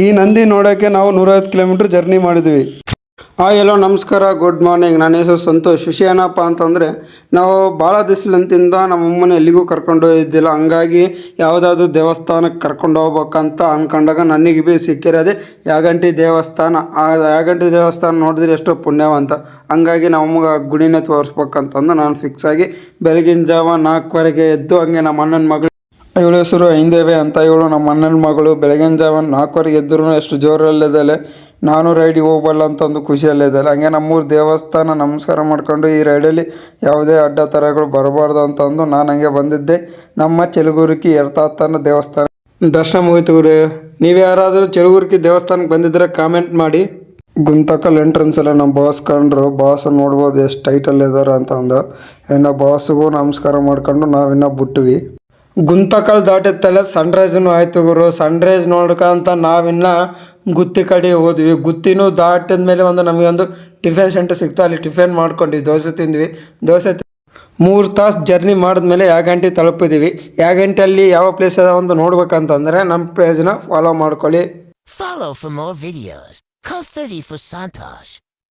ಈ ನಂದಿ ನೋಡೋಕ್ಕೆ ನಾವು 150 ಕಿಲೋಮೀಟ್ರ್ ಜರ್ನಿ ಮಾಡಿದ್ವಿ. ಎಲ್ಲೋ ನಮಸ್ಕಾರ, ಗುಡ್ ಮಾರ್ನಿಂಗ್. ನನ್ನ ಹೆಸರು ಸಂತೋಷ್. ವಿಷಯ ಏನಪ್ಪ ಅಂತಂದರೆ, ನಾವು ಭಾಳ ದಿವಸಲಿಂದ ನಮ್ಮಮ್ಮನ ಎಲ್ಲಿಗೂ ಕರ್ಕೊಂಡು ಹೋಗಿದ್ದಿಲ್ಲ. ಹಂಗಾಗಿ ಯಾವುದಾದ್ರೂ ದೇವಸ್ಥಾನಕ್ಕೆ ಕರ್ಕೊಂಡು ಹೋಗ್ಬೇಕಂತ ಅಂದ್ಕೊಂಡಾಗ ನನಗೆ ಭೀ ಸಿಕ್ಕಿರೋದೆ ಯಾಗಂಟಿ ದೇವಸ್ಥಾನ. ಆ ಯಾಗಂಟಿ ದೇವಸ್ಥಾನ ನೋಡಿದ್ರೆ ಎಷ್ಟೋ ಪುಣ್ಯವಂತ. ಹಂಗಾಗಿ ನಮಗೆ ಗುಡಿನೇ ತೋರಿಸ್ಬೇಕಂತಂದು ನಾನು ಫಿಕ್ಸ್ ಆಗಿ ಬೆಳಗಿನ ಜಾವ 4:15 ಎದ್ದು, ಹಂಗೆ ನಮ್ಮ ಅಣ್ಣನ ಮಗಳು, ಇವಳ ಹೆಸರು ಐಂದೇವೆ ಅಂತ, ಇವಳು ನಮ್ಮ ಅಣ್ಣನ ಮಗಳು, ಬೆಳಗಿನ ಜಾವ 4:15 ಎದ್ರೂ ಎಷ್ಟು ಜೋರಲ್ಲಿದ್ದಾಳೆ. ನಾನು ರೈಡಿಗೆ ಹೋಗಬಲ್ಲ ಅಂತಂದು ಖುಷಿಯಲ್ಲಿದ್ದಾಳೆ. ಹಂಗೆ ನಮ್ಮೂರು ದೇವಸ್ಥಾನ ನಮಸ್ಕಾರ ಮಾಡ್ಕೊಂಡು ಈ ರೈಡಲ್ಲಿ ಯಾವುದೇ ಅಡ್ಡ ಥರಗಳು ಬರಬಾರ್ದು ಅಂತಂದು ನಾನು ಹಂಗೆ ಬಂದಿದ್ದೆ. ನಮ್ಮ ಚೆಲುಗುರ್ಕಿ ಯರ್ತಾತನ ದೇವಸ್ಥಾನ ದರ್ಶನ ಮುಗಿತು. ನೀವು ಯಾರಾದರೂ ಚೆಲುಗುರ್ಕಿ ದೇವಸ್ಥಾನಕ್ಕೆ ಬಂದಿದ್ದರೆ ಕಾಮೆಂಟ್ ಮಾಡಿ. ಗುಂತಕಲ್ ಎಂಟ್ರೆನ್ಸ್ ಎಲ್ಲ ನಮ್ಮ ಬಾಸ್ ಕಂಡ್ರು. ಬಾಸ್ ನೋಡ್ಬೋದು ಎಷ್ಟು ಟೈಟಲ್ಲಿ ಇದ್ದಾರೆ ಅಂತಂದು. ಇನ್ನು ಬಾಸ್ಗೂ ನಮಸ್ಕಾರ ಮಾಡ್ಕೊಂಡು ನಾವಿನ್ನೂ ಬಿಟ್ವಿ. ಗುಂತಕಲ್ ದಾಟಿತ್ತಲ್ಲ ಸನ್ರೈಸ್ನು ಆಯ್ತು ಗುರು. ಸನ್ರೈಸ್ ನೋಡ್ಕೊಂತ ನಾವಿನ್ನ ಗುತ್ತಿ ಕಡೆ ಹೋದ್ವಿ. ಗುತ್ತಿನೂ ದಾಟಿದ ಮೇಲೆ ನಮಗೊಂದು ಟಿಫಿನ್ ಸೆಂಟರ್ ಸಿಕ್ತು. ಅಲ್ಲಿ ಟಿಫಿನ್ ಮಾಡ್ಕೊಂಡ್ವಿ, ದೋಸೆ ತಿಂದ್ವಿ. 3 ತಾಸು ಜರ್ನಿ ಮಾಡಿದ್ಮೇಲೆ ಯಾಗಂಟಿ ತಲುಪಿದ್ದೀವಿ. ಯಾಗಂಟಿಯಲ್ಲಿ ಯಾವ ಪ್ಲೇಸ್ ಅದ ಒಂದು ನೋಡ್ಬೇಕಂತಂದರೆ ನಮ್ಮ ಪೇಜ್ನ ಫಾಲೋ ಮಾಡ್ಕೊಳ್ಳಿ. Follow for more videos. Code 30 for Santosh.